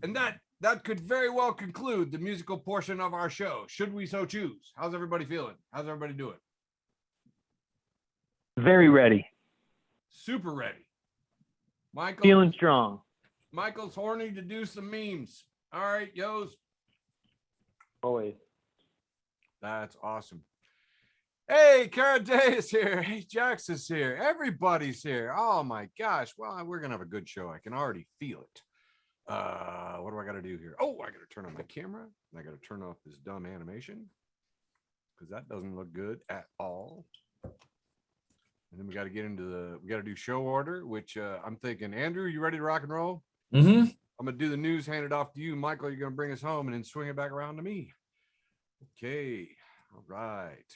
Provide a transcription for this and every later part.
And that could very well conclude the musical portion of our show, should we so choose. How's everybody feeling? How's everybody doing? Very ready. Super ready. Michael, feeling strong. Michael's horny to do some memes. All right, Yos. Always. That's awesome. Hey, Cara Day is here. Hey, Jax is here. Everybody's here. Oh my gosh. Well, we're gonna have a good show. I can already feel it. What do I gotta do here? Oh, I gotta turn on my camera. I gotta turn off this dumb animation because that doesn't look good at all. And then we got to get into we got to do show order, which I'm thinking, Andrew, you ready to rock and roll? Mm-hmm. I'm going to do the news, hand it off to you. Michael, you're going to bring us home and then swing it back around to me. Okay. All right.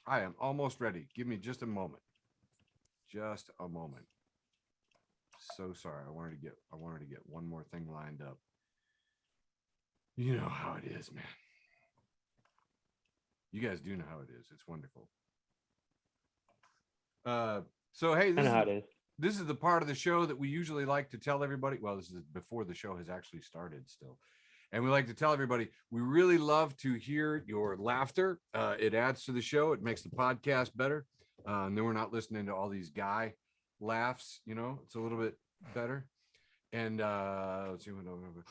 I am almost ready. Give me just a moment. Just a moment. So sorry. I wanted to get one more thing lined up. You know how it is, man. You guys do know how it is. It's wonderful. So hey, this is the part of the show that we usually like to tell everybody. Well, this is before the show has actually started still. And we like to tell everybody, we really love to hear your laughter. It adds to the show. It makes the podcast better. And then we're not listening to all these guy laughs, you know, it's a little bit better. And let's see.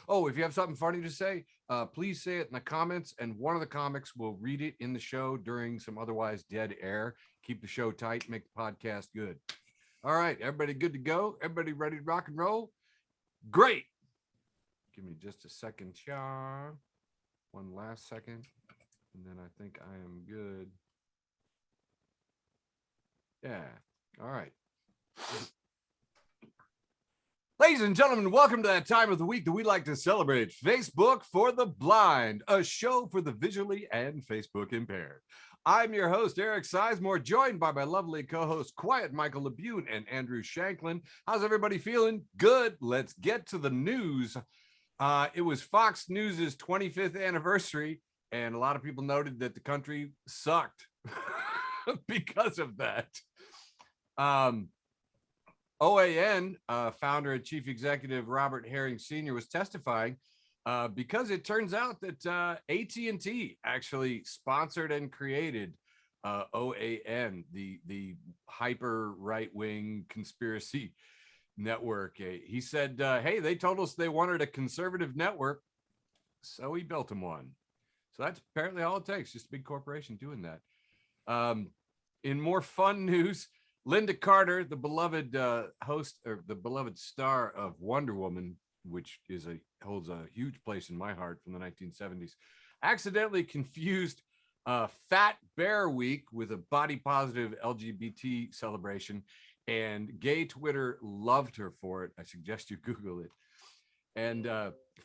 Oh, if you have something funny to say, please say it in the comments, and one of the comics will read it in the show during some otherwise dead air. Keep the show tight, make the podcast good. All right, everybody good to go? Everybody ready to rock and roll? Great. Give me just a second, Sean. One last second, and then I think I am good. Yeah. All right. Ladies and gentlemen, welcome to that time of the week that we like to celebrate Facebook for the Blind, a show for the visually and Facebook impaired. I'm your host, Eric Sizemore, joined by my lovely co-host, Quiet Michael Labune and Andrew Shanklin. How's everybody feeling? Good. Let's get to the news. It was Fox News's 25th anniversary, and a lot of people noted that the country sucked because of that. OAN founder and chief executive Robert Herring Sr. was testifying because it turns out that AT&T actually sponsored and created OAN, the hyper right-wing conspiracy network. He said, hey, they told us they wanted a conservative network, so he built them one. So that's apparently all it takes, just a big corporation doing that. In more fun news, Linda Carter, the beloved host, or the beloved star of Wonder Woman, which holds a huge place in my heart from the 1970s, accidentally confused Fat Bear Week with a body positive LGBT celebration, and gay Twitter loved her for it. I suggest you Google it. And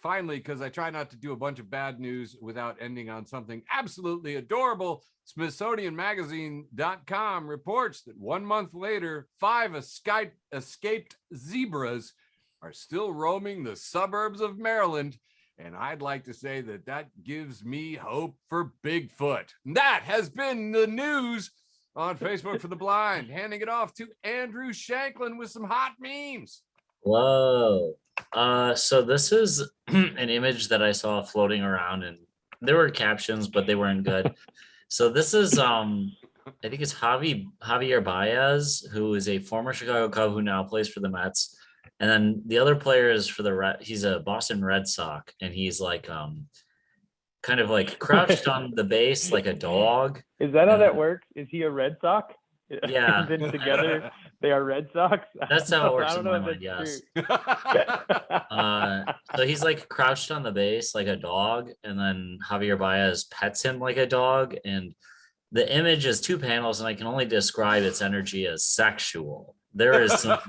finally, because I try not to do a bunch of bad news without ending on something absolutely adorable, SmithsonianMagazine.com reports that 1 month later, 5 escaped zebras are still roaming the suburbs of Maryland. And I'd like to say that that gives me hope for Bigfoot. And that has been the news on Facebook for the Blind. Handing it off to Andrew Shanklin with some hot memes. Whoa. So this is an image that I saw floating around, and there were captions, but they weren't good. So this is, I think it's Javier Baez, who is a former Chicago Cub who now plays for the Mets. And then the other player is he's a Boston Red Sox, and he's like, kind of like crouched on the base like a dog. Is that how that works? Is he a Red Sox? Yeah. And then together they are Red Sox? That's how it works in my mind, yes. So he's like crouched on the base like a dog, and then Javier Baez pets him like a dog. And the image is 2 panels, and I can only describe its energy as sexual. There is some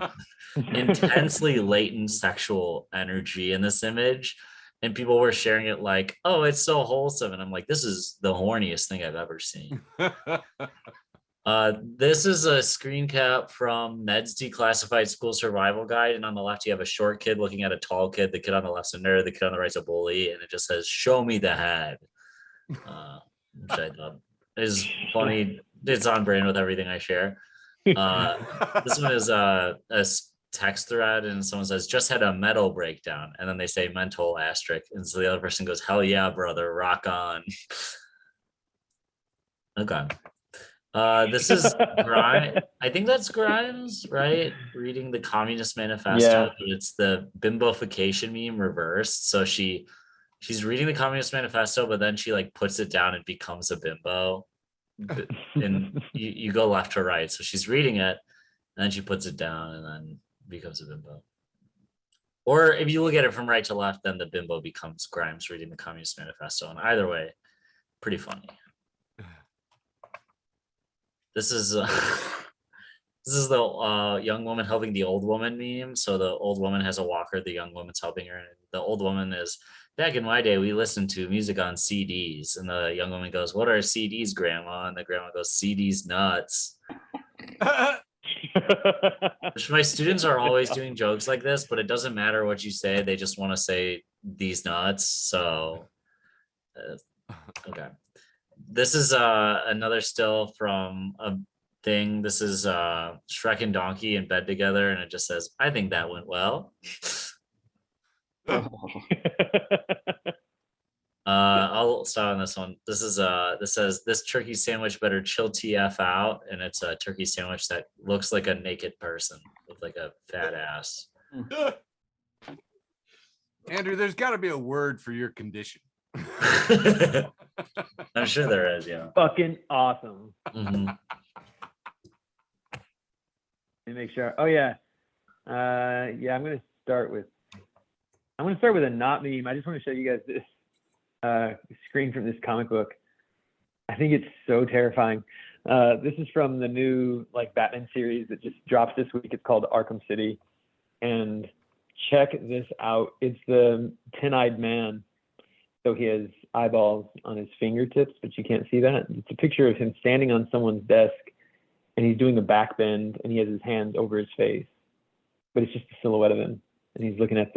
intensely latent sexual energy in this image, and people were sharing it like, oh, it's so wholesome. And I'm like, this is the horniest thing I've ever seen. This is a screen cap from Ned's Declassified School Survival Guide, and on the left you have a short kid looking at a tall kid. The kid on the left's a nerd, the kid on the right's a bully, and it just says, show me the head, which I thought is funny. It's on brand with everything I share. This one is text thread and someone says, just had a metal breakdown. And then they say mental asterisk. And so the other person goes, hell yeah, brother, rock on. Okay. This is Grimes. I think that's Grimes, right? Reading the Communist Manifesto. Yeah. But it's the bimbofication meme reversed. So she's reading the Communist Manifesto, but then she like puts it down and becomes a bimbo. And you go left to right. So she's reading it, and then she puts it down and then becomes a bimbo. Or if you look at it from right to left, then the bimbo becomes Grimes reading the Communist Manifesto. And either way, pretty funny. This is the young woman helping the old woman meme. So the old woman has a walker, the young woman's helping her. And the old woman is, back in my day, we listened to music on CDs. And the young woman goes, what are CDs, grandma? And the grandma goes, CDs nuts. My students are always doing jokes like this, but it doesn't matter what you say. They just want to say these nuts. So, okay. This is another still from a thing. This is Shrek and Donkey in bed together, and it just says, I think that went well. I'll start on this one. This says, this turkey sandwich better chill TF out, and it's a turkey sandwich that looks like a naked person with like a fat ass. Andrew, there's got to be a word for your condition. I'm sure there is, yeah. Fucking awesome. Mhm. Let me make sure. Oh yeah. Yeah, I'm gonna start with a not meme. I just want to show you guys this screen from this comic book. I think it's so terrifying. This is from the new like Batman series that just drops this week. It's called Arkham City. And check this out. It's the 10-eyed man. So he has eyeballs on his fingertips, but you can't see that. It's a picture of him standing on someone's desk, and he's doing a back bend, and he has his hands over his face. But it's just a silhouette of him, and he's looking at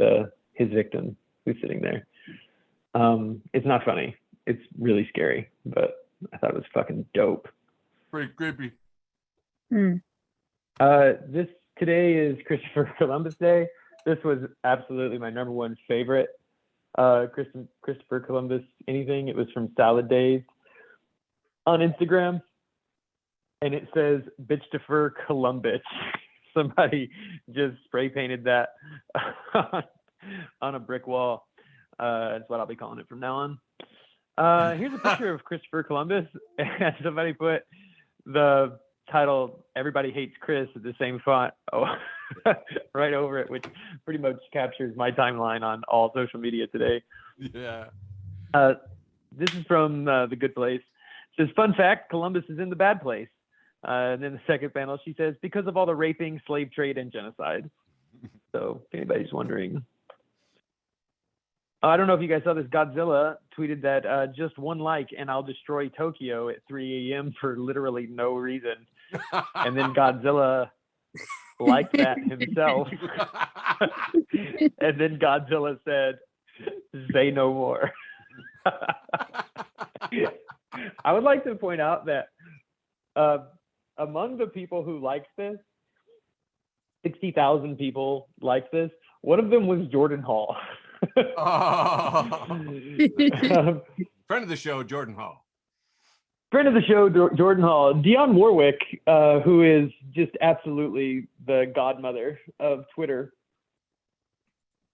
his victim who's sitting there. It's not funny. It's really scary, but I thought it was fucking dope. Pretty creepy. This today is Christopher Columbus Day. This was absolutely my number one favorite Christopher Columbus anything. It was from Salad Days on Instagram, and it says "Bitch-defer Columbus." Somebody just spray painted that on a brick wall. That's what I'll be calling it from now on. Here's a picture of Christopher Columbus, and somebody put the title "Everybody Hates Chris" at the same font right over it, which pretty much captures my timeline on all social media today. Yeah. This is from The Good Place. It says, fun fact, Columbus is in the bad place. And then the second panel, she says, because of all the raping, slave trade, and genocide. So if anybody's wondering. I don't know if you guys saw this. Godzilla tweeted that just one like and I'll destroy Tokyo at 3 a.m. for literally no reason. And then Godzilla liked that himself. And then Godzilla said, say no more. I would like to point out that among the people who liked this, 60,000 people liked this. One of them was Jordan Hall. Friend of the show, Jordan Hall. Friend of the show, Jordan Hall. Dionne Warwick, who is just absolutely the godmother of Twitter.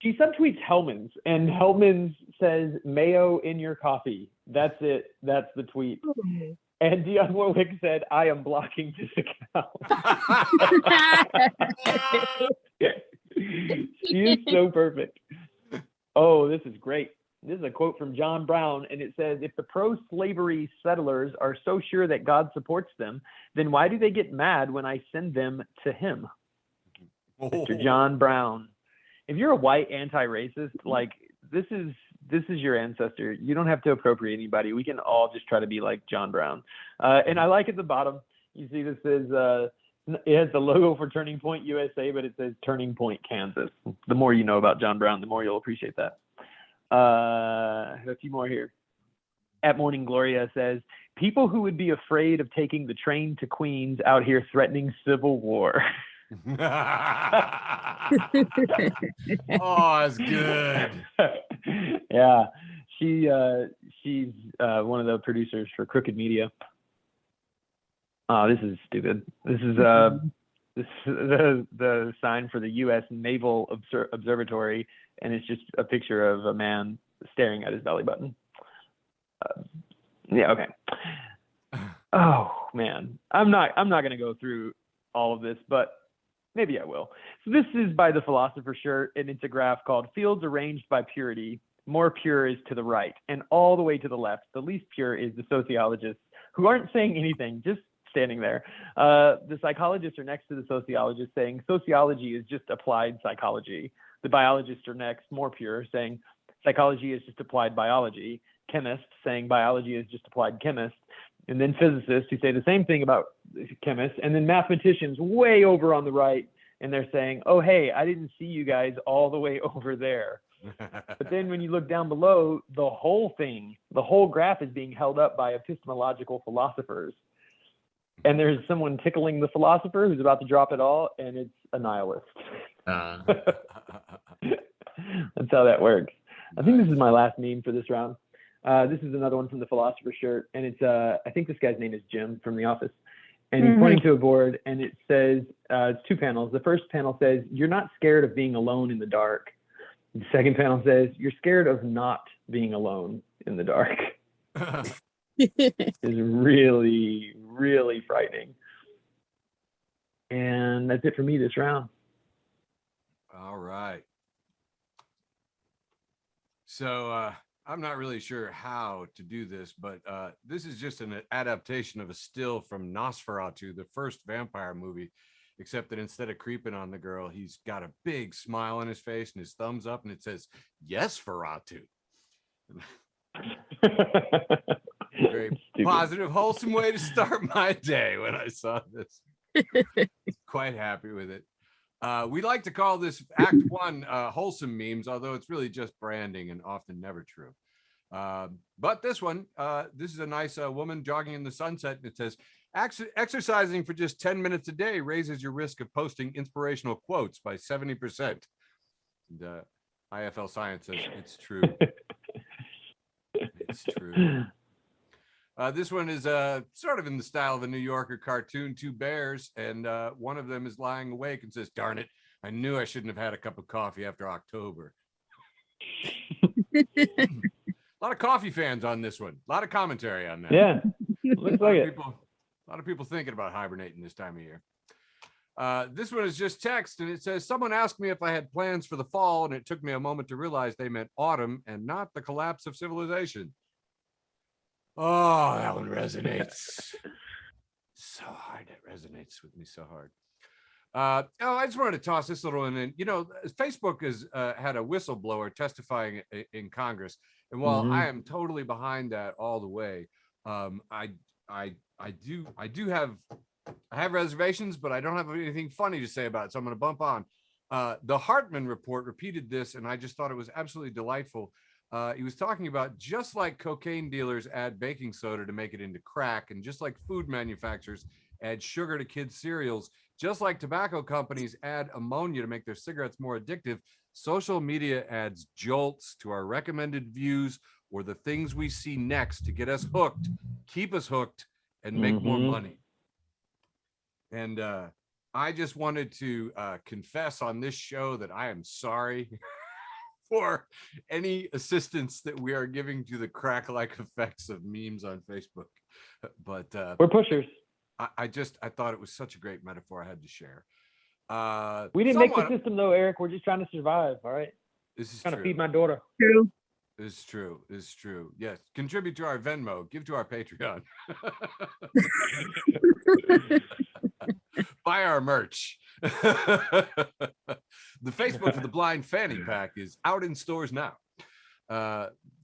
She subtweets Hellman's, and Hellman's says, mayo in your coffee. That's it. That's the tweet. And Dionne Warwick said, I am blocking this account. She is so perfect. Oh, this is great. This is a quote from John Brown, and it says, if the pro-slavery settlers are so sure that God supports them, then why do they get mad when I send them to him? Oh. Mr. John Brown. If you're a white anti-racist, like this is your ancestor. You don't have to appropriate anybody. We can all just try to be like John Brown. And I like at the bottom, you see this is it has the logo for Turning Point USA, but it says Turning Point Kansas. The more you know about John Brown, the more you'll appreciate that. A few more here. At Morning Gloria says, people who would be afraid of taking the train to Queens out here threatening civil war. Oh, it's good. Yeah, she's one of the producers for Crooked Media. Oh, this is stupid. This is the sign for the U.S. Naval Observatory, and it's just a picture of a man staring at his belly button. Yeah, okay. Oh man, I'm not gonna go through all of this, but maybe I will. So this is by the Philosopher Shirt, and it's a graph called "Fields Arranged by Purity. More pure is to the right, and all the way to the left. The least pure is the sociologists, who aren't saying anything, just standing there. The psychologists are next to the sociologists, saying sociology is just applied psychology. The biologists are next, more pure, saying psychology is just applied biology. Chemists saying biology is just applied chemist. And then physicists who say the same thing about chemists. And then mathematicians way over on the right, and they're saying, oh, hey, I didn't see you guys all the way over there. But then when you look down below, the whole thing, the whole graph is being held up by epistemological philosophers. And there's someone tickling the philosopher who's about to drop it all, and it's a nihilist. That's how that works. I think this is my last meme for this round. This is another one from the Philosopher Shirt, and it's I think this guy's name is Jim from The Office, and he's pointing to a board, and it says it's two panels. The first panel says, "You're not scared of being alone in the dark." The second panel says, "You're scared of not being alone in the dark." It's really, really frightening. And that's it for me this round. All right. So I'm not really sure how to do this, but this is just an adaptation of a still from Nosferatu, the first vampire movie, except that instead of creeping on the girl, he's got a big smile on his face and his thumbs up, and it says, "Yes, Ferratu." Very positive, wholesome way to start my day when I saw this. Quite happy with it. We like to call this Act 1 wholesome memes, although it's really just branding and often never true. But this one, this is a nice woman jogging in the sunset, and it says, exercising for just 10 minutes a day raises your risk of posting inspirational quotes by 70%. And, IFL Science says it's true. It's true. This one is sort of in the style of a New Yorker cartoon, two bears, and one of them is lying awake and says, "Darn it, I knew I shouldn't have had a cup of coffee after October." A lot of coffee fans on this one. A lot of commentary on that. Yeah, looks like it. A lot of people thinking about hibernating this time of year. This one is just text, and it says, "Someone asked me if I had plans for the fall, and it took me a moment to realize they meant autumn and not the collapse of civilization." Oh, that one resonates so hard. It resonates with me so hard. I just wanted to toss this little one in. You know, Facebook has had a whistleblower testifying in Congress, and while I am totally behind that all the way, I have reservations, but I don't have anything funny to say about it, so I'm going to bump on. The Hartman report repeated this, and I just thought it was absolutely delightful. He was talking about just like cocaine dealers add baking soda to make it into crack, and just like food manufacturers add sugar to kids' cereals, just like tobacco companies add ammonia to make their cigarettes more addictive, social media adds jolts to our recommended views or the things we see next to get us hooked, keep us hooked, and make more money. And I just wanted to confess on this show that I am sorry for any assistance that we are giving to the crack-like effects of memes on Facebook. But we're pushers. I thought it was such a great metaphor I had to share. We didn't make the system though, Eric. We're just trying to survive. All right. This is trying true. to feed my daughter. True. It's true. It's true. Yes. Contribute to our Venmo. Give to our Patreon. Buy our merch. The Facebook for the Blind Fanny Pack is out in stores now.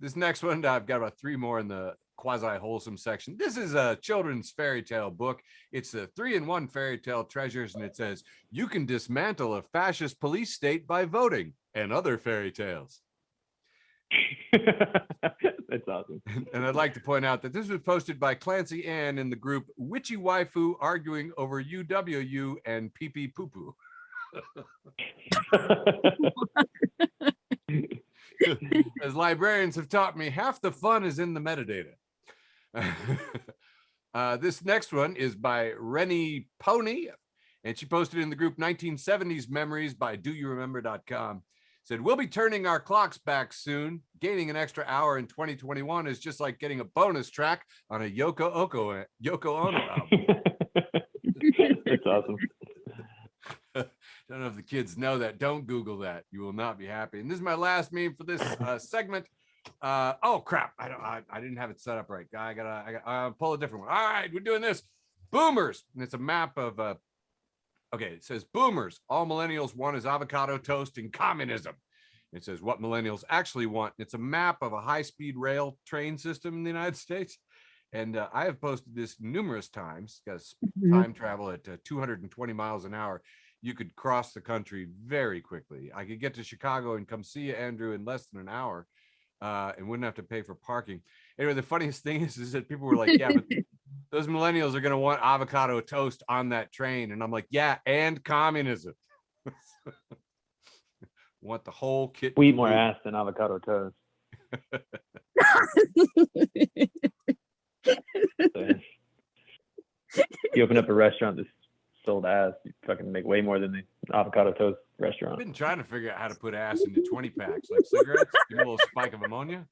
This next one, I've got about 3 more in the quasi-wholesome section. This is a children's fairy tale book. It's the 3-in-1 fairy tale treasures, and it says, "You can dismantle a fascist police state by voting," and other fairy tales. That's awesome. And I'd like to point out that this was posted by Clancy Ann in the group Witchy Waifu arguing over UWU and pee pee poo poo. As librarians have taught me, half the fun is in the metadata. This next one is by Rennie Pony, and she posted in the group 1970s Memories by doyouremember.com. Said, we'll be turning our clocks back soon. Gaining an extra hour in 2021 is just like getting a bonus track on a Yoko Ono album. That's awesome. Don't know if the kids know that. Don't Google that. You will not be happy. And this is my last meme for this segment. Oh crap! I didn't have it set up right. I gotta pull a different one. All right, we're doing this. Boomers, and it's a map of. Okay, it says boomers. All millennials want is avocado toast and communism. It says what millennials actually want. It's a map of a high-speed rail train system in the United States. And I have posted this numerous times because time travel at 220 miles an hour. You could cross the country very quickly. I could get to Chicago and come see you, Andrew, in less than an hour and wouldn't have to pay for parking. Anyway, the funniest thing is that people were like, yeah, but those millennials are going to want avocado toast on that train. And I'm like, yeah, and communism. Want the whole kit. We eat more ass than avocado toast. If you open up a restaurant that's sold ass, you fucking make way more than the avocado toast restaurant. I've been trying to figure out how to put ass into 20 packs, like cigarettes. Give me a little spike of ammonia.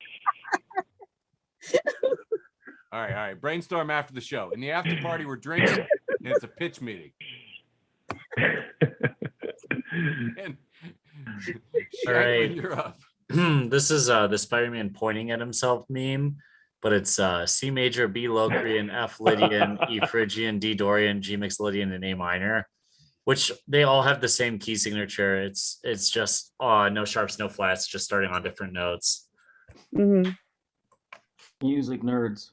All right. Brainstorm after the show. In the after party, we're drinking, and it's a pitch meeting. And All right. You're up. This is the Spider-Man pointing at himself meme, but it's C major, B Locrian, F Lydian, E Phrygian, D Dorian, G Mixolydian, and A minor, which they all have the same key signature. It's just no sharps, no flats, just starting on different notes. Music nerds.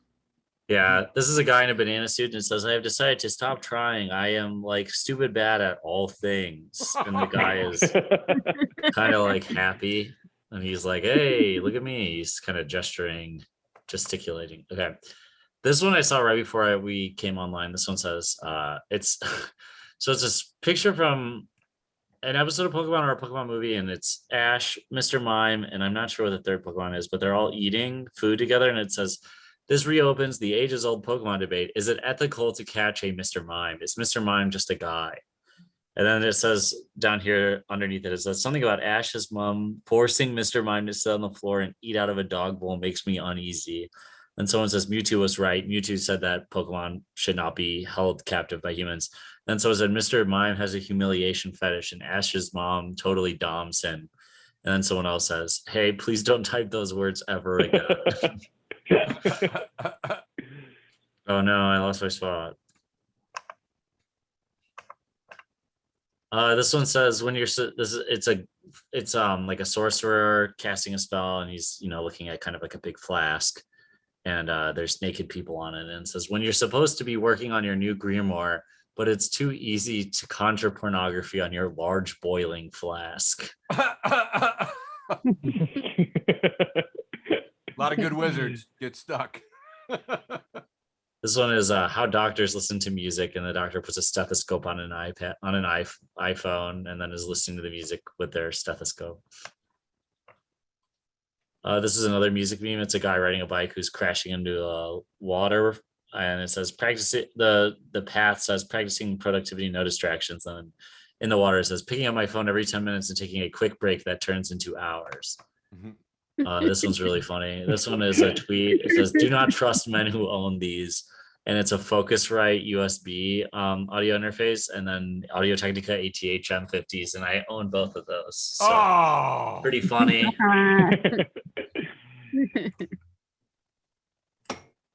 Yeah, this is a guy in a banana suit and it says, I have decided to stop trying. I am like stupid bad at all things. And the guy is kind of like happy. And he's like, hey, look at me. He's kind of gesticulating. Okay. This one I saw right before we came online. This one says, it's this picture from an episode of Pokemon or a Pokemon movie, and it's Ash, Mr. Mime, and I'm not sure what the third Pokemon is, but they're all eating food together. And it says, this reopens the ages-old Pokemon debate. Is it ethical to catch a Mr. Mime? Is Mr. Mime just a guy? And then it says down here underneath it says something about Ash's mom forcing Mr. Mime to sit on the floor and eat out of a dog bowl makes me uneasy. And someone says Mewtwo was right. Mewtwo said that Pokemon should not be held captive by humans. Then someone said Mr. Mime has a humiliation fetish and Ash's mom totally doms him. And then someone else says, hey, please don't type those words ever again. Oh no, I lost my spot. This one says when you're it's like a sorcerer casting a spell and he's looking at kind of like a big flask and there's naked people on it and it says when you're supposed to be working on your new grimoire but it's too easy to conjure pornography on your large boiling flask. A lot of good wizards get stuck. This one is how doctors listen to music, and the doctor puts a stethoscope on an iPad, on an iPhone, and then is listening to the music with their stethoscope. This is another music meme. It's a guy riding a bike who's crashing into water, and it says practicing. The path says practicing productivity, no distractions. And in the water it says picking up my phone every 10 minutes and taking a quick break that turns into hours. This one's really funny. This one is a tweet. It says, do not trust men who own these. And it's a Focusrite USB audio interface and then Audio-Technica ATH M50s. And I own both of those. So pretty funny.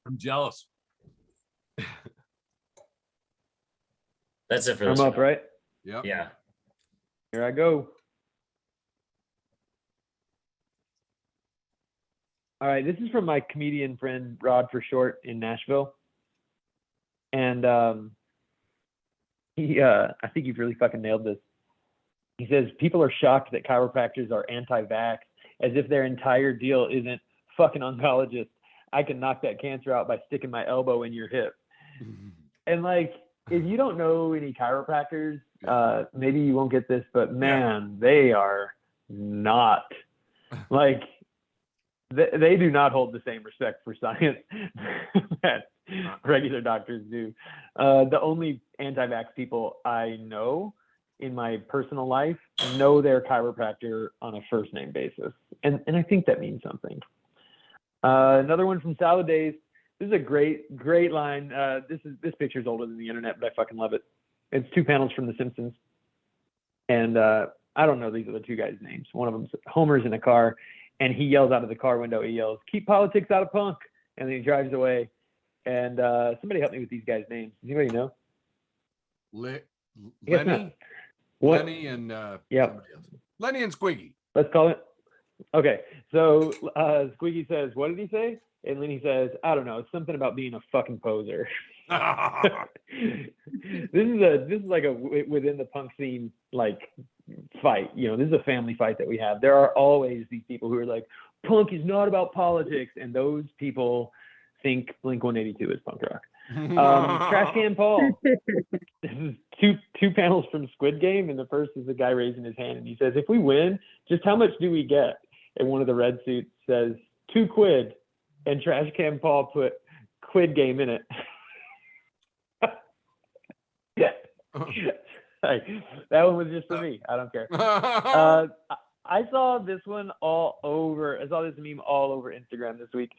I'm jealous. That's it for I'm this up, one. right? Yep. Yeah. Here I go. All right, this is from my comedian friend Rod for Short in Nashville, and he I think you've really fucking nailed this. He says people are shocked that chiropractors are anti-vax, as if their entire deal isn't fucking oncologist. I can knock that cancer out by sticking my elbow in your hip. And like, if you don't know any chiropractors, maybe you won't get this, but man, they are not like, they do not hold the same respect for science that regular doctors do. The only anti-vax people I know in my personal life know their chiropractor on a first name basis. And I think that means something. Another one from Salad Days. This is a great line. This picture's older than the internet, but I fucking love it. It's two panels from The Simpsons. And I don't know these are the two guys' names. One of them's Homer's in a car, and he yells out of the car window, he yells, "Keep politics out of punk." And then he drives away. And somebody help me with these guys' names. Does anybody know? Lenny? What? Lenny and Yep. Lenny and Squiggy. Let's call it. Okay. So Squiggy says, what did he say? And Lenny says, I don't know, something about being a fucking poser. This is like a within the punk scene like fight. You know, this is a family fight that we have. There are always these people who are like, punk is not about politics, and those people think Blink-182 is punk rock. Trash Can Paul. This is two panels from Squid Game, and the first is the guy raising his hand, and he says, "If we win, just how much do we get?" And one of the red suits says, "2 quid," and Trash Can Paul put "Quid Game" in it. Like, that one was just for me. I don't care. I saw this one all over. I saw this meme all over Instagram this week.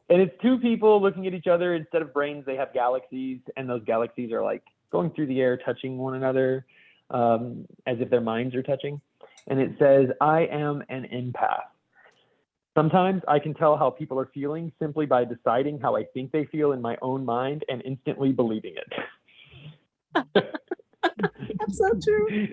And it's two people looking at each other. Instead of brains, they have galaxies. And those galaxies are like going through the air, touching one another, as if their minds are touching. And it says, "I am an empath. Sometimes I can tell how people are feeling simply by deciding how I think they feel in my own mind and instantly believing it." That's so true.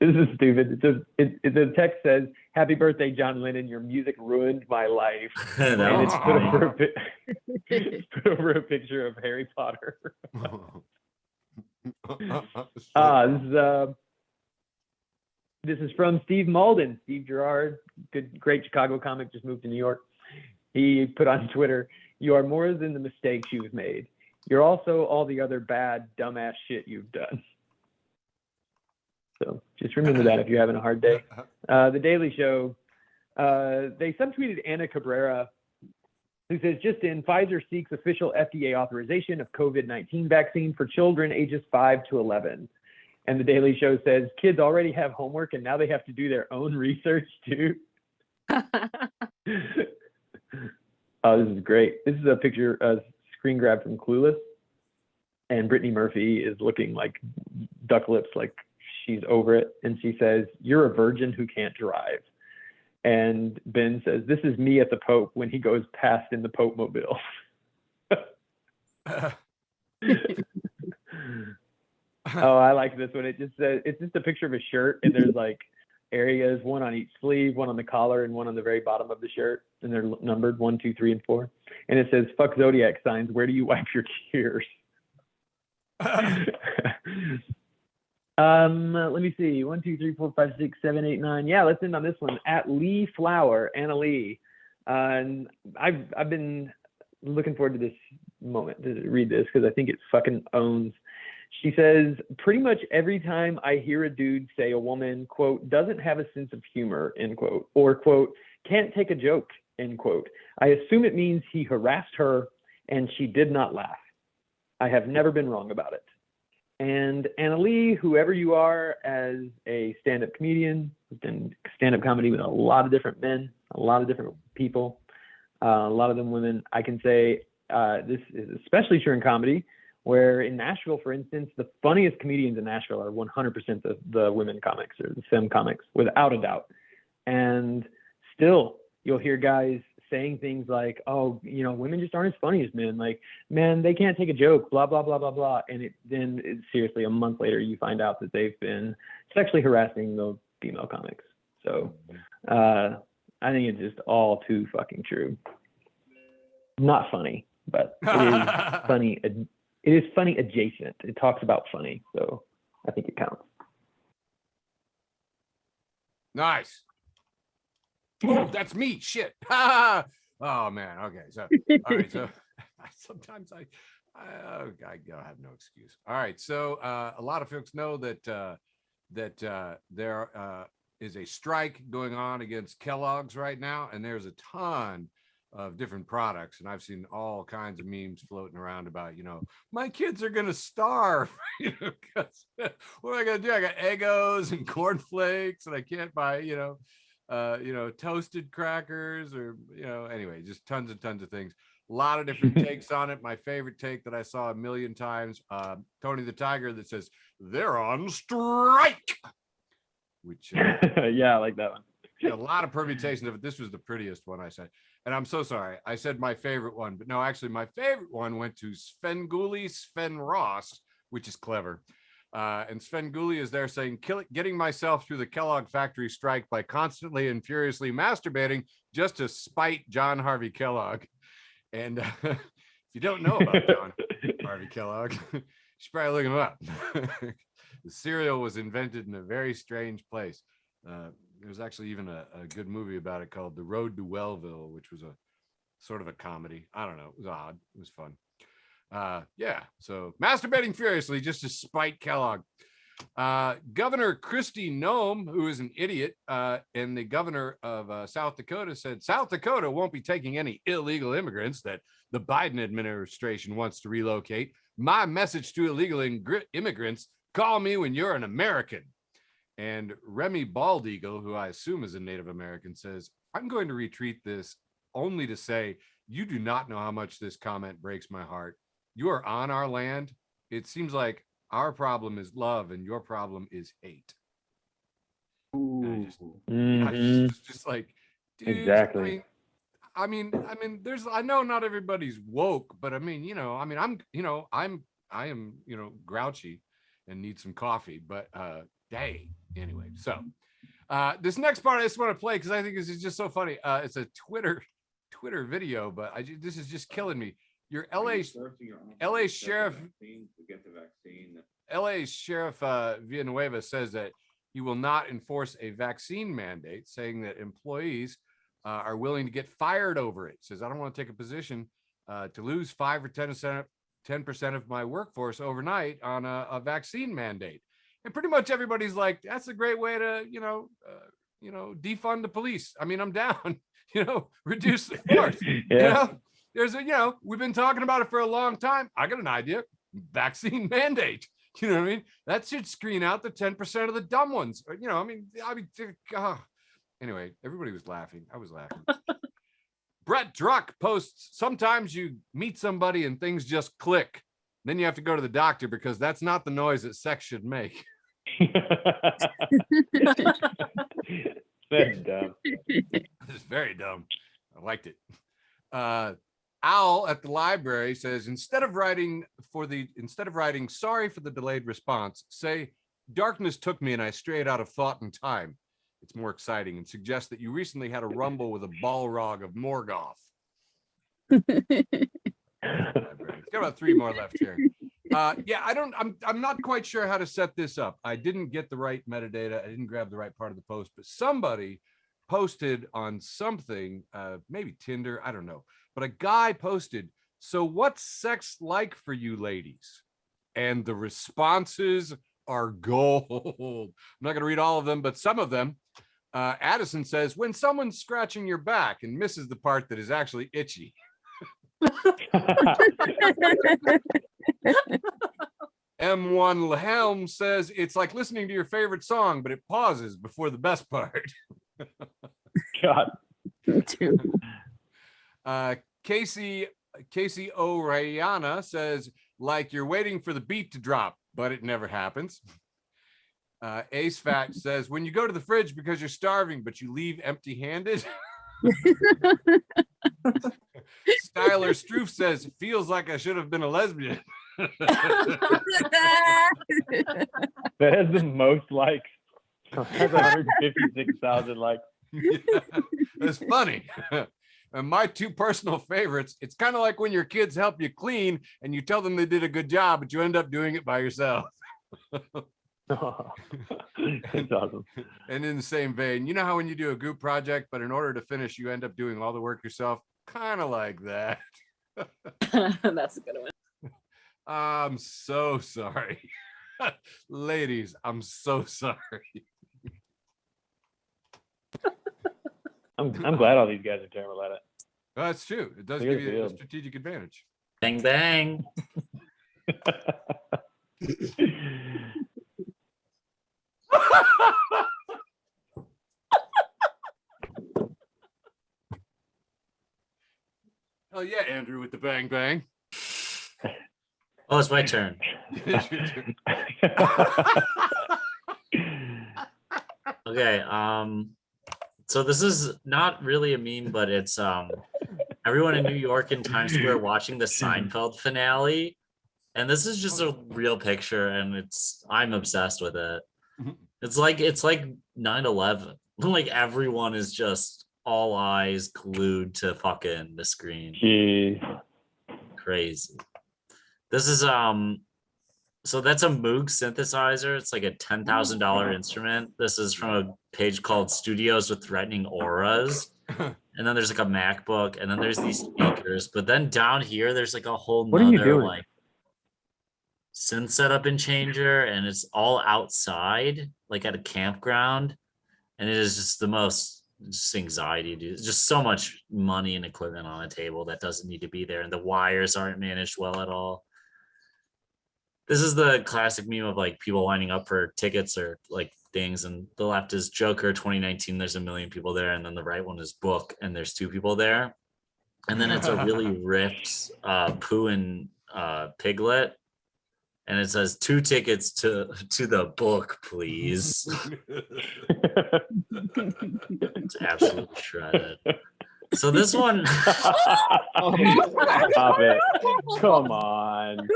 This is stupid. The text says, "Happy birthday, John Lennon. Your music ruined my life." That And was it's funny. put over a picture of Harry Potter. This is from Steve Malden. Steve Gerrard, great Chicago comic, just moved to New York. He put on Twitter, "You are more than the mistakes you've made. You're also all the other bad, dumbass shit you've done." So just remember that if you're having a hard day. The Daily Show, they subtweeted Anna Cabrera, who says, "Just in, Pfizer seeks official FDA authorization of COVID-19 vaccine for children ages 5 to 11. And the Daily Show says, "Kids already have homework and now they have to do their own research too." Oh, this is great. This is a picture, a screen grab from Clueless. And Brittany Murphy is looking like duck lips, like she's over it. And she says, "You're a virgin who can't drive." And Ben says, "This is me at the Pope when he goes past in the Pope mobile." Oh, I like this one. It just says, it's just a picture of a shirt, and there's like areas, one on each sleeve, one on the collar, and one on the very bottom of the shirt. And they're numbered 1, 2, 3, and 4. And it says, "Fuck zodiac signs. Where do you wipe your tears?" Let me see. 1, 2, 3, 4, 5, 6, 7, 8, 9. Yeah, let's end on this one. At Lee Flower, Anna Lee. And I've been looking forward to this moment to read this because I think it fucking owns. She says, "Pretty much every time I hear a dude say a woman, quote, doesn't have a sense of humor, end quote, or quote, can't take a joke, end quote, I assume it means he harassed her and she did not laugh. I have never been wrong about it." And Anna Lee, whoever you are, as a stand-up comedian, who's done stand-up comedy with a lot of different men, a lot of different people, a lot of them women, I can say this is especially true in comedy, where in Nashville, for instance, the funniest comedians in Nashville are 100% the women comics or the femme comics, without a doubt. And still, you'll hear guys saying things like, "Oh, you know, women just aren't as funny as men. Like, man, they can't take a joke, blah, blah, blah, blah, blah." And seriously, a month later, you find out that they've been sexually harassing the female comics. So I think it's just all too fucking true. Not funny, but it is funny. It is funny adjacent. It talks about funny. So I think it counts. Nice. Oh, that's me. Shit. Oh man. Okay. So all right. So sometimes I have no excuse. All right. So a lot of folks know that there is a strike going on against Kellogg's right now, and there's a ton of different products, and I've seen all kinds of memes floating around about, my kids are gonna starve. What am I gonna do? I got Eggos and cornflakes, and I can't buy, toasted crackers, or anyway, just tons and tons of things. A lot of different takes on it. My favorite take that I saw a million times, Tony the Tiger, that says they're on strike, which yeah, I like that one. a lot of permutations of it. This was the prettiest one I said, and I'm so sorry I said my favorite one, but no, actually my favorite one went to Sven Ross, which is clever. And Sven is there saying, getting myself through the Kellogg factory strike by constantly and furiously masturbating just to spite John Harvey Kellogg. And if you don't know about John Harvey Kellogg, you should probably look him up. The cereal was invented in a very strange place. There's actually even a good movie about it called The Road to Wellville, which was a sort of a comedy. I don't know. It was odd. It was fun. So masturbating furiously just to spite Kellogg. Governor Kristi Noem, who is an idiot, and the governor of South Dakota, said South Dakota won't be taking any illegal immigrants that the Biden administration wants to relocate. My message to illegal immigrants: call me when you're an American. And Remy Baldeagle, who I assume is a Native American, says, I'm going to retweet this only to say, you do not know how much this comment breaks my heart. You are on our land. It seems like our problem is love and your problem is hate. Just like, dude, exactly. I mean, I know not everybody's woke, but I am grouchy and need some coffee, but dang. Anyway, so this next part I just want to play because I think this is just so funny. It's a Twitter video, but this is just killing me. Your LA sheriff Villanueva says that he will not enforce a vaccine mandate, saying that employees are willing to get fired over it. Says, I don't want to take a position to lose 5 or 10% of my workforce overnight on a vaccine mandate. And pretty much everybody's like, that's a great way to, defund the police. I mean, I'm down, reduce the force. Yeah. We've been talking about it for a long time. I got an idea. Vaccine mandate. You know what I mean? That should screen out the 10% of the dumb ones. Anyway, everybody was laughing. I was laughing. Brett Druck posts, sometimes you meet somebody and things just click. Then you have to go to the doctor because that's not the noise that sex should make. Very dumb. This is very dumb. I liked it. Owl at the library says, instead of writing sorry for the delayed response, say darkness took me and I strayed out of thought and time. It's more exciting, and suggests that you recently had a rumble with a Balrog of Morgoth. Got about 3 more left here. I'm not quite sure how to set this up. I didn't get the right metadata. I didn't grab the right part of the post, but somebody posted on something, maybe Tinder, I don't know. But a guy posted, so what's sex like for you ladies? And the responses are gold. I'm not going to read all of them, but some of them. Addison says, when someone's scratching your back and misses the part that is actually itchy. M1 Helm says, it's like listening to your favorite song, but it pauses before the best part. God. Casey O'Riana says, like you're waiting for the beat to drop, but it never happens. Ace Fat says, when you go to the fridge because you're starving, but you leave empty-handed. Styler Stroof says, feels like I should have been a lesbian. That has the most likes. It has 156,000 likes. Yeah, that's funny. And my 2 personal favorites, it's kind of like when your kids help you clean and you tell them they did a good job, but you end up doing it by yourself. That's awesome. And in the same vein, you know how when you do a group project, but in order to finish, you end up doing all the work yourself? Kind of like that. That's a good one. I'm so sorry. Ladies, I'm so sorry. I'm glad all these guys are terrible at it. That's true. It does Clear give you a field. strategic advantage. Bang bang. Oh yeah, Andrew with the bang bang. Oh, it's my turn. Okay. So this is not really a meme, but it's everyone in New York in Times Square watching the Seinfeld finale. And this is just a real picture, and I'm obsessed with it. It's like 9/11. Like everyone is just all eyes glued to fucking the screen. Jeez. Crazy. This is so that's a Moog synthesizer. It's like a $10,000 instrument. This is from a page called Studios with Threatening Auras. And then there's like a MacBook, and then there's these speakers. But then down here, there's like a whole What are you nother doing? like synth setup and changer, and it's all outside, like at a campground. And it is just the most just anxiety, dude. Just so much money and equipment on a table that doesn't need to be there, and the wires aren't managed well at all. This is the classic meme of like people lining up for tickets or like things, and the left is Joker 2019, there's a million people there, and then the right one is Book, and there's 2 people there. And then it's a really ripped Pooh and Piglet, and it says 2 tickets to the Book, please. It's absolutely shredded. So this one Stop it. Come on.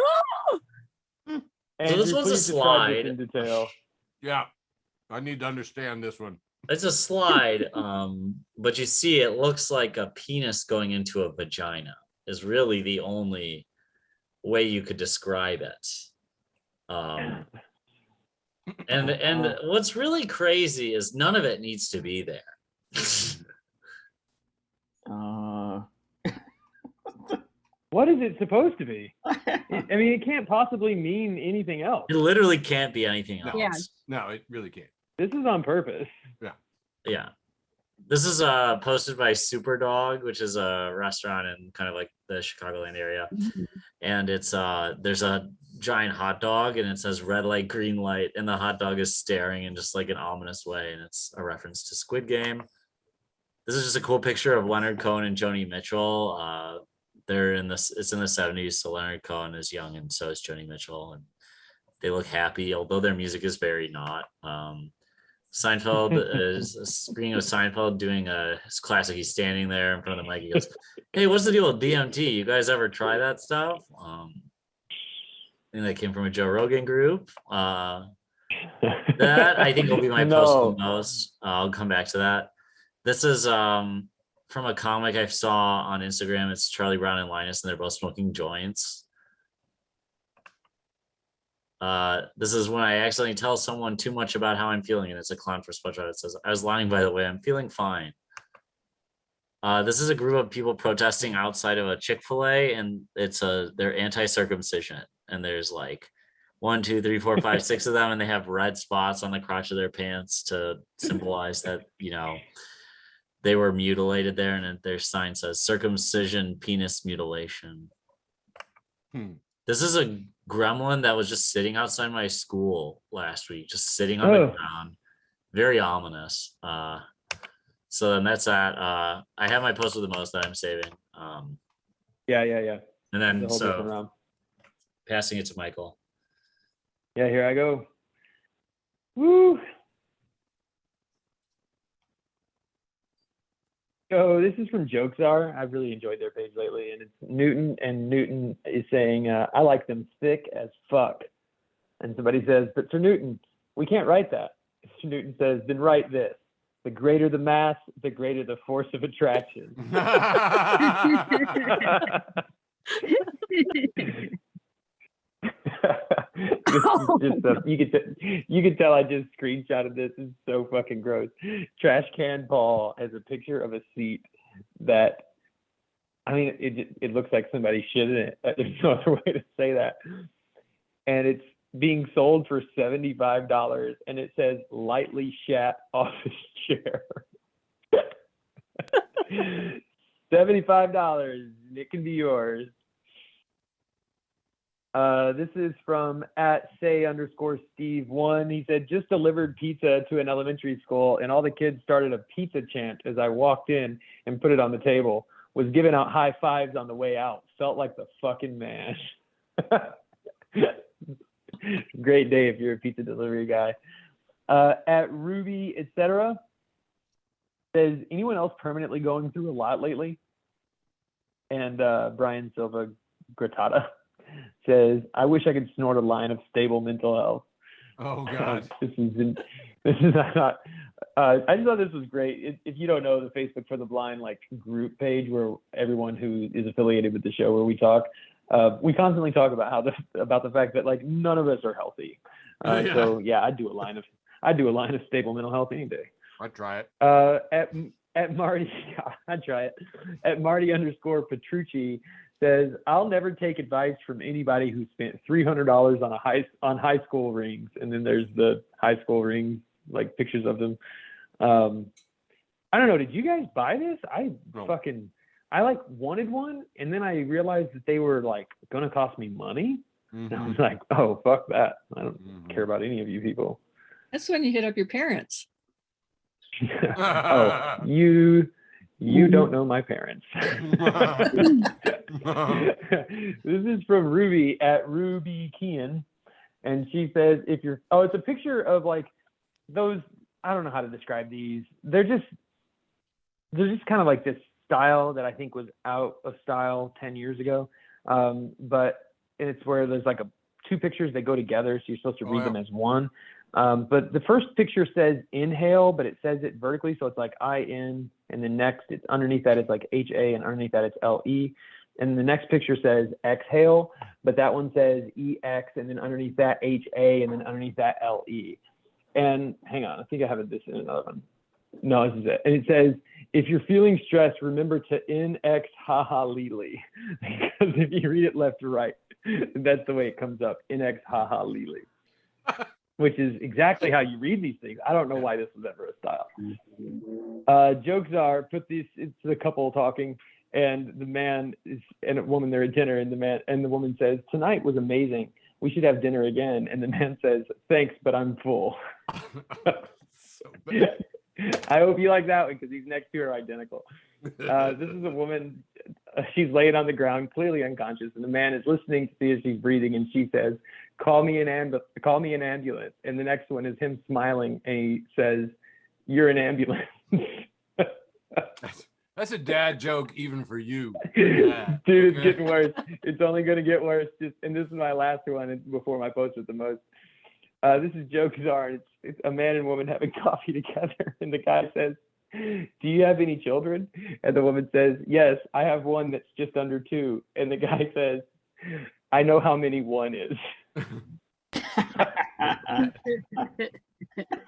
So this one's a please describe this slide. in detail. Yeah, I need to understand this one. It's a slide, but you see it looks like a penis going into a vagina is really the only way you could describe it. And what's really crazy is none of it needs to be there. What is it supposed to be? I mean, it can't possibly mean anything else. It literally can't be anything else. Yeah. No, it really can't. This is on purpose. Yeah. This is posted by Superdog, which is a restaurant in kind of like the Chicagoland area. And it's there's a giant hot dog, and it says red light, green light, and the hot dog is staring in just like an ominous way, and it's a reference to Squid Game. This is just a cool picture of Leonard Cohen and Joni Mitchell. They're in this, it's in the 70s, so Leonard Cohen is young and so is Joni Mitchell, and they look happy, although their music is very not. Seinfeld is a screen of Seinfeld doing his classic. He's standing there in front of the mic. He goes, "Hey, what's the deal with DMT? You guys ever try that stuff?" I think that came from a Joe Rogan group. That I think will be my post the most. I'll come back to that. This is from a comic I saw on Instagram. It's Charlie Brown and Linus, and they're both smoking joints. This is when I accidentally tell someone too much about how I'm feeling, and it's a clown for SpongeBob. It says, "I was lying, by the way. I'm feeling fine." This is a group of people protesting outside of a Chick-fil-A, and they're anti-circumcision, and there's like 1, 2, 3, 4, 5, 6 of them, and they have red spots on the crotch of their pants to symbolize that, you know, they were mutilated there, and their sign says circumcision penis mutilation. This is a gremlin that was just sitting outside my school last week, just sitting on the ground. Very ominous. So then that's that. I have my post with the most that I'm saving. Yeah. And then The whole different so round. passing it to Michael. Yeah, here I go. Woo! So this is from Jokesar. I've really enjoyed their page lately, and it's Newton, and Newton is saying, I like them thick as fuck. And somebody says, but Sir Newton, we can't write that. Sir Newton says, then write this. The greater the mass, the greater the force of attraction. just you could tell I just screenshotted this. It's so fucking gross. Trash Can Paul has a picture of a seat that, I mean, it looks like somebody shit in it. There's no other way to say that. And it's being sold for $75, and it says lightly shat office chair. $75. It can be yours. This is from @say_Steve1. He said, just delivered pizza to an elementary school, and all the kids started a pizza chant as I walked in and put it on the table. Was giving out high fives on the way out. Felt like the fucking man. Great day if you're a pizza delivery guy. @Ruby, etc. says, anyone else permanently going through a lot lately? And Brian Silva Gratata says, I wish I could snort a line of stable mental health. Oh God. This is not. I just thought this was great. If you don't know the Facebook for the Blind like group page where everyone who is affiliated with the show where we talk, we constantly talk about about the fact that like none of us are healthy. So yeah, I'd do a line of stable mental health any day. I'd try it. At Marty, I'd try it. At Marty_Petrucci says, I'll never take advice from anybody who spent $300 on high school rings. And then there's the high school rings, like pictures of them. I don't know. Did you guys buy this? I like wanted one, and then I realized that they were like gonna cost me money. And I was like, oh fuck that. I don't care about any of you people. That's when you hit up your parents. Oh, you don't know my parents. This is from Ruby @RubyKean, and she says, it's a picture of like those, I don't know how to describe these. They're just kind of like this style that I think was out of style 10 years ago. But it's where there's like two pictures that go together, so you're supposed to read them as one. But the first picture says inhale, but it says it vertically, so it's like IN, and then next it's underneath that it's like HA, and underneath that it's LE. And the next picture says exhale, but that one says EX, and then underneath that HA, and then underneath that LE. And hang on, I think I have this in another one. No, this is it. And it says, if you're feeling stressed, remember to NX haphzardly. Because if you read it left to right, that's the way it comes up, NX haphzardly. Which is exactly how you read these things. I don't know why this was ever a style. Jokes are, put these, it's the couple talking, and the man is, and a woman, they're at dinner, and the woman says, tonight was amazing. We should have dinner again. And the man says, thanks, but I'm full. So bad. I hope you like that one because these next two are identical. This is a woman. She's laying on the ground, clearly unconscious, and the man is listening to see if she's breathing. And she says, "Call me an ambulance." And the next one is him smiling, and he says, "You're an ambulance." That's a dad joke, even for you. Yeah. Dude, it's getting worse. It's only going to get worse. And this is my last one before my post with the most. This is Joe Kazar. It's a man and woman having coffee together. And the guy says, "Do you have any children?" And the woman says, "Yes, I have one that's just under 2." And the guy says, "I know how many one is."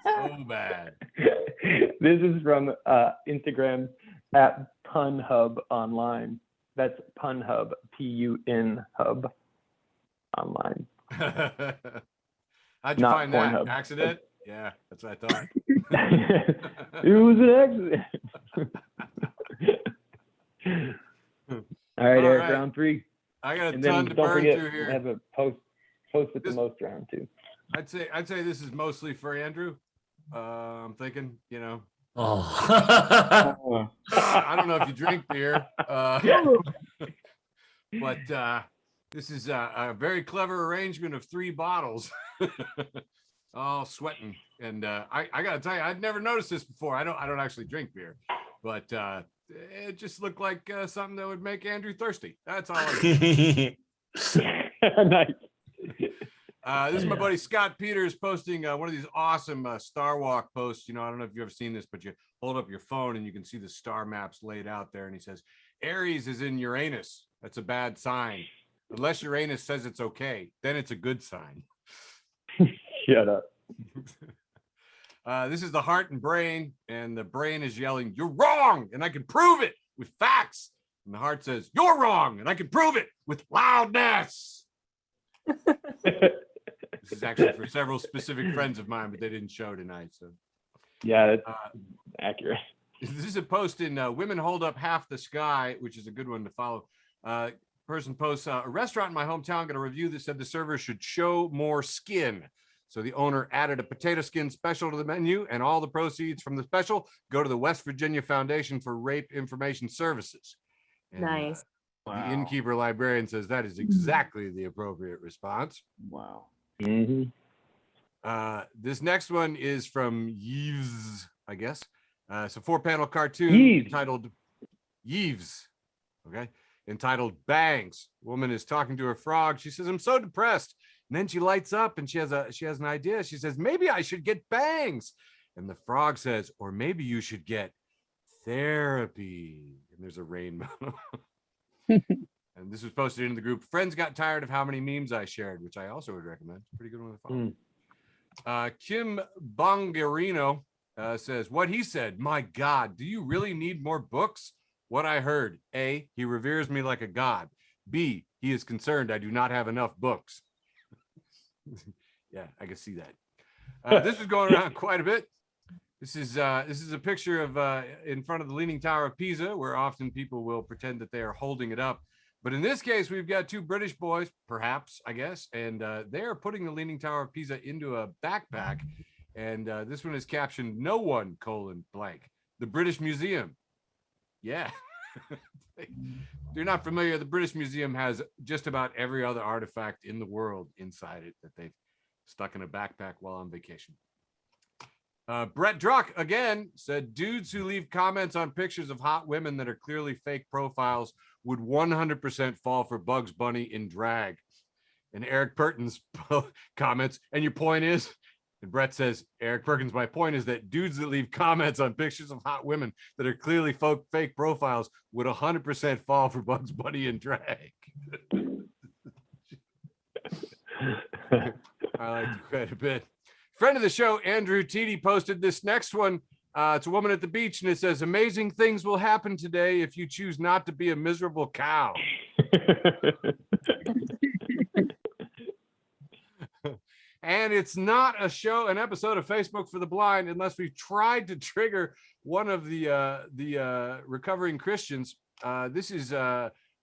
So bad. This is from Instagram @PunHub online. That's PunHub, PUN hub online. How'd you Not find that? Pornhub. Accident? Yeah, that's what I thought. It was an accident. All right, Eric, right. round 3. I got a And ton then to don't burn forget, through here. we have a post with the most round 2. I'd say this is mostly for Andrew. I'm thinking, Oh. I don't know if you drink beer, but this is a very clever arrangement of 3 bottles, all sweating. And I gotta tell you, I'd never noticed this before. I don't actually drink beer, but it just looked like something that would make Andrew thirsty. That's all. Nice. This is my buddy Scott Peters posting one of these awesome Star Walk posts. I don't know if you've ever seen this, but you hold up your phone and you can see the star maps laid out there. And he says, Aries is in Uranus. That's a bad sign. Unless Uranus says it's okay, then it's a good sign. Shut up. This is the heart and brain, and the brain is yelling, "You're wrong, and I can prove it with facts." And the heart says, "You're wrong, and I can prove it with loudness." This is actually for several specific friends of mine, but they didn't show tonight. So Yeah, that's accurate. this is a post in Women Hold Up Half the Sky, which is a good one to follow. Person posts, a restaurant in my hometown got a review that said the server should show more skin. So the owner added a potato skin special to the menu, and all the proceeds from the special go to the West Virginia Foundation for Rape Information Services. And, Nice. The innkeeper librarian says that is exactly the appropriate response. Wow. Mm-hmm. This next one is from Yves, I guess. It's a 4-panel cartoon Yves. entitled Yves. Okay. Entitled Bangs. Woman is talking to her frog. She says, "I'm so depressed." And then she lights up and she has an idea. She says, "Maybe I should get bangs." And the frog says, "Or maybe you should get therapy." And there's a rainbow. And this was posted into the group. Friends got tired of how many memes I shared, which I also would recommend. Pretty good one to follow. Kim Bongarino says, "What he said, my God, do you really need more books? What I heard, A, he reveres me like a god. B, he is concerned I do not have enough books." Yeah, I can see that. This is going around quite a bit. This is a picture of in front of the Leaning Tower of Pisa, where often people will pretend that they are holding it up. But in this case, we've got two British boys, perhaps, I guess, and they are putting the Leaning Tower of Pisa into a backpack. And this one is captioned, "No one, blank. The British Museum." Yeah. If you're not familiar, the British Museum has just about every other artifact in the world inside it that they've stuck in a backpack while on vacation. Brett Druck again said, "Dudes who leave comments on pictures of hot women that are clearly fake profiles would 100% fall for Bugs Bunny in drag." And Eric Perkins comments, "And your point is?" And Brett says, "Eric Perkins, my point is that dudes that leave comments on pictures of hot women that are clearly fake profiles would 100% fall for Bugs Bunny in drag." I like it quite a bit. Friend of the show, Andrew Teedy, posted this next one. It's a woman at the beach, and it says, "Amazing things will happen today if you choose not to be a miserable cow." And it's not an episode of Facebook for the Blind, unless we've tried to trigger one of the recovering Christians. This is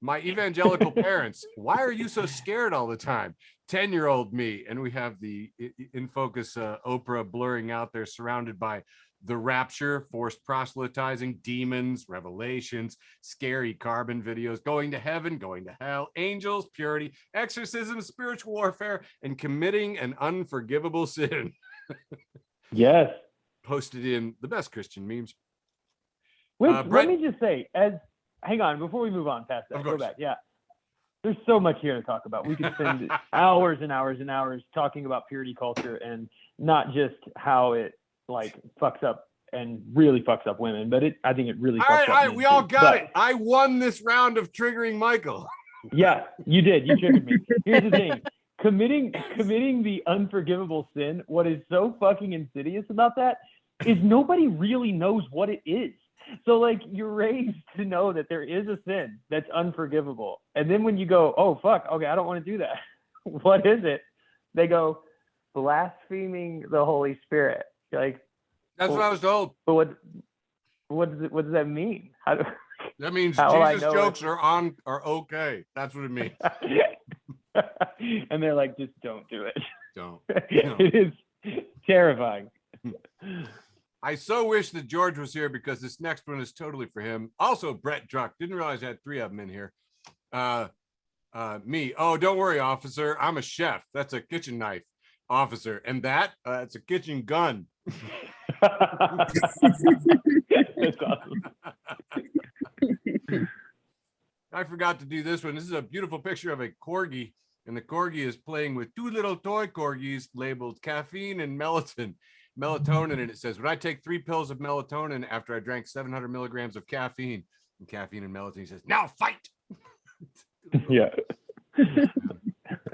my evangelical parents. "Why are you so scared all the time? 10-year-old me." And we have the in focus Oprah blurring out there, surrounded by the rapture, forced proselytizing, demons, revelations, scary carbon videos, going to heaven, going to hell, angels, purity, exorcism, spiritual warfare, and committing an unforgivable sin. Yes. Posted in the best Christian memes. Which, Brett- let me just say, hang on, before we move on past that, Of go course. back. Yeah. There's so much here to talk about. We could spend hours and hours and hours talking about purity culture, and not just how it like fucks up and really fucks up women, but I think it really fucks up men we all too. got But, it. I won this round of triggering Michael. Yeah, you did. You triggered me. Here's the thing. Committing the unforgivable sin, what is so fucking insidious about that is nobody really knows what it is. So like you're raised to know that there is a sin that's unforgivable. And then when you go, "Oh fuck, okay, I don't want to do that." What is it? They go, "Blaspheming the Holy Spirit." You're like, That's what I was told. but what does that mean? That means How will I Jesus know jokes are okay. That's what it means. And they're like, "Just don't do it." Don't. It is terrifying. I so wish that George was here, because this next one is totally for him. Also, Brett Druck. Didn't realize I had 3 of them in here. Me. "Oh, don't worry, officer. I'm a chef. That's a kitchen knife, officer. And that, it's a kitchen gun." That's awesome. I forgot to do this one. This is a beautiful picture of a corgi, and the corgi is playing with 2 little toy corgis labeled caffeine and melatonin, and it says, "When I take 3 pills of melatonin after I drank 700 milligrams of caffeine," and melatonin, he says, "Now fight." Yeah.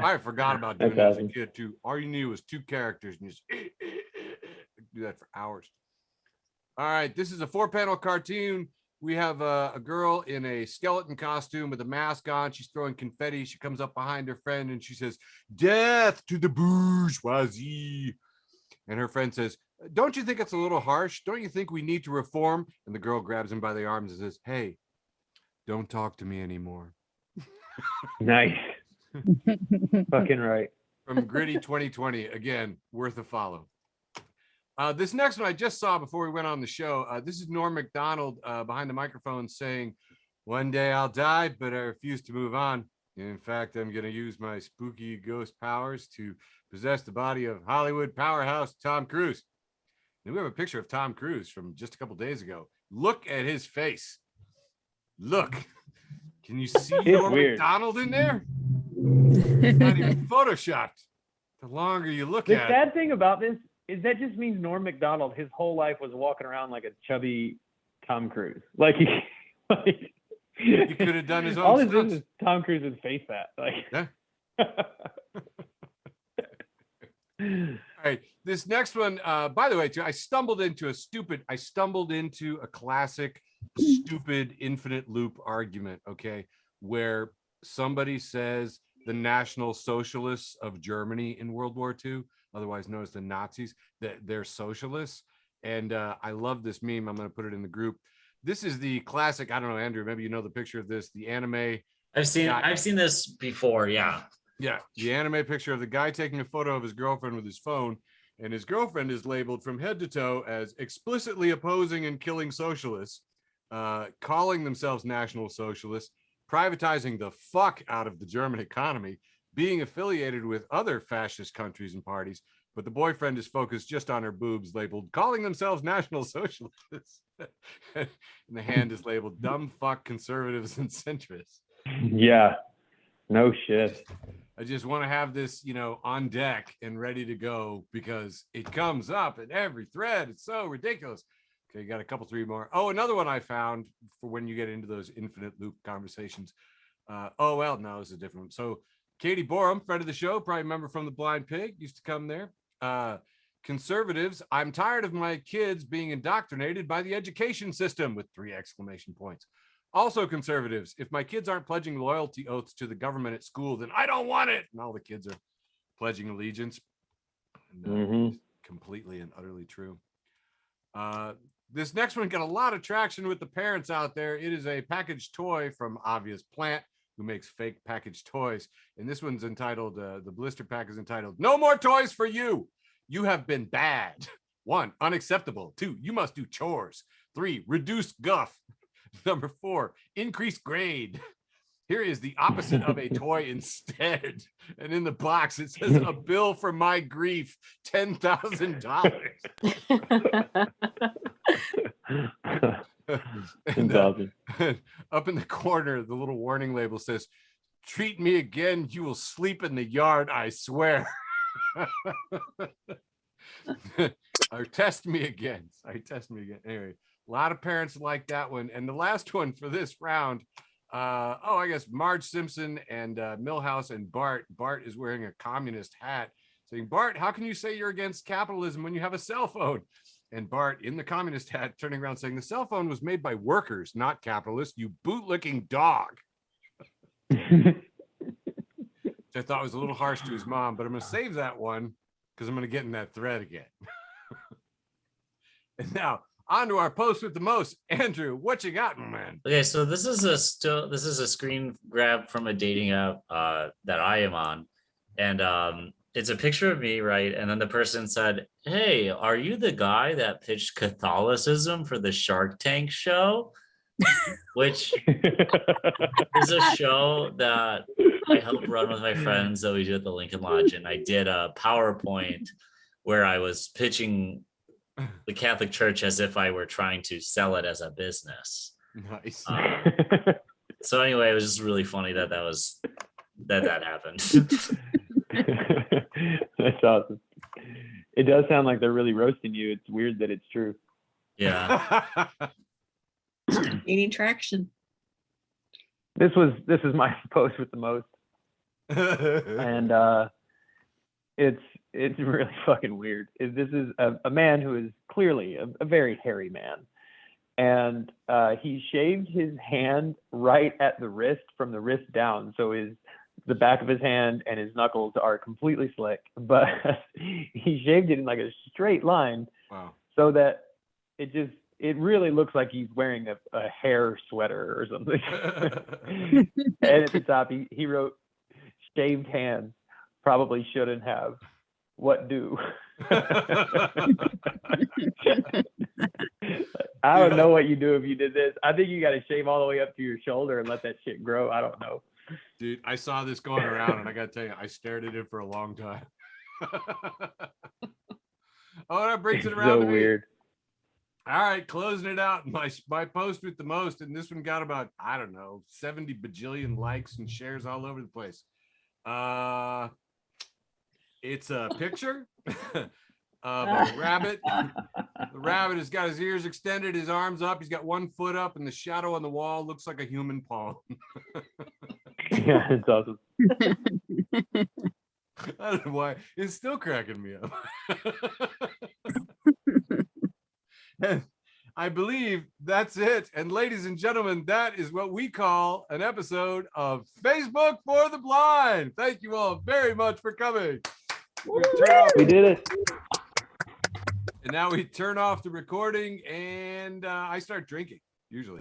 I forgot about doing That's that as a awesome. kid too. All you needed was 2 characters and you just do that for hours. All right, this is a 4-panel cartoon. We have a girl in a skeleton costume with a mask on. She's throwing confetti. She comes up behind her friend and she says, "Death to the bourgeoisie." And her friend says, "Don't you think it's a little harsh? Don't you think we need to reform?" And the girl grabs him by the arms and says, "Hey, don't talk to me anymore." Nice. Fucking right. From Gritty 2020, again, worth a follow. This next one I just saw before we went on the show. This is Norm Macdonald behind the microphone saying, "One day I'll die, but I refuse to move on. In fact, I'm going to use my spooky ghost powers to possess the body of Hollywood powerhouse Tom Cruise." And we have a picture of Tom Cruise from just a couple days ago. Look at his face. Look. Can you see Norm weird. Macdonald in there? Not even photoshopped. The longer you look The at sad thing about this is that just means Norm Macdonald, his whole life was walking around like a chubby Tom Cruise. Like he could have done his own all this stunts. is Tom Cruise's face fat. Like Yeah. All right, this next one, by the way, too, I stumbled into a classic stupid infinite loop argument, okay, where somebody says the National Socialists of Germany in World War II, otherwise known as the Nazis, that they're socialists. And I love this meme. I'm going to put it in the group. This is the classic. I don't know, Andrew, maybe you know the picture of this, the anime. I've seen this before. Yeah. Yeah, the anime picture of the guy taking a photo of his girlfriend with his phone, and his girlfriend is labeled from head to toe as explicitly opposing and killing socialists, calling themselves National Socialists, privatizing the fuck out of the German economy, being affiliated with other fascist countries and parties, but the boyfriend is focused just on her boobs, labeled calling themselves National Socialists. And the hand is labeled dumb fuck conservatives and centrists. yeah, no shit. I just want to have this, on deck and ready to go because it comes up in every thread. It's so ridiculous. Okay, got a couple, 3 more. Oh, another one I found for when you get into those infinite loop conversations. No, this is a different one. So Katie Borum, friend of the show, probably remember from the Blind Pig, used to come there. Conservatives, I'm tired of my kids being indoctrinated by the education system with 3 exclamation points. Also conservatives, if my kids aren't pledging loyalty oaths to the government at school, then I don't want it. And all the kids are pledging allegiance. And, completely and utterly true. This next one got a lot of traction with the parents out there. It is a packaged toy from Obvious Plant, who makes fake packaged toys. And this one's entitled, the blister pack is entitled, "No more toys for you. You have been bad. 1, unacceptable. 2, you must do chores. 3, reduce guff. Number 4, increase grade. Here is the opposite of a toy instead." And in the box, it says, "A bill for my grief, $10,000. And awesome. up in the corner, the little warning label says, "Treat me again, you will sleep in the yard, I swear." Or test me again. Anyway, a lot of parents like that one. And the last one for this round, I guess Marge Simpson and Milhouse and Bart. Bart is wearing a communist hat, saying, "Bart, how can you say you're against capitalism when you have a cell phone?" And Bart, in the communist hat, turning around saying, "The cell phone was made by workers, not capitalists, you bootlicking dog." Which I thought was a little harsh to his mom, but I'm going to save that one because I'm going to get in that thread again. And now on to our post with the most. Andrew, what you got, my man? Okay, so this is a screen grab from a dating app that I am on, and it's a picture of me, right? And then the person said, "Hey, are you the guy that pitched Catholicism for the Shark Tank show?" Which is a show that I helped run with my friends that we do at the Lincoln Lodge, and I did a PowerPoint where I was pitching the Catholic Church as if I were trying to sell it as a business. Nice. So anyway, it was just really funny that happened. That's awesome. It does sound like they're really roasting you. It's weird that it's true. Yeah. Gaining traction. This is my post with the most. And it's really fucking weird. This is a man who is clearly a very hairy man, and he shaved his hand right at the wrist from the wrist down, so the back of his hand and his knuckles are completely slick, but he shaved it in like a straight line. Wow. So that it really looks like he's wearing a hair sweater or something. And at the top he wrote, "Shaved hands probably shouldn't have. What do?" I don't know what you do if you did this. I think you got to shave all the way up to your shoulder and let that shit grow. I don't know. Dude, I saw this going around, and I got to tell you, I stared at it for a long time. Oh, that brings it around So to me. weird. All right, closing it out. My post with the most, and this one got about, I don't know, 70 bajillion likes and shares all over the place. It's a picture of a rabbit. The rabbit has got his ears extended, his arms up. He's got one foot up, and the shadow on the wall looks like a human palm. Yeah, it's awesome. I don't know why. It's still cracking me up. And I believe that's it. And ladies and gentlemen, that is what we call an episode of Facebook for the Blind. Thank you all very much for coming. We did it. And now we turn off the recording, and I start drinking usually.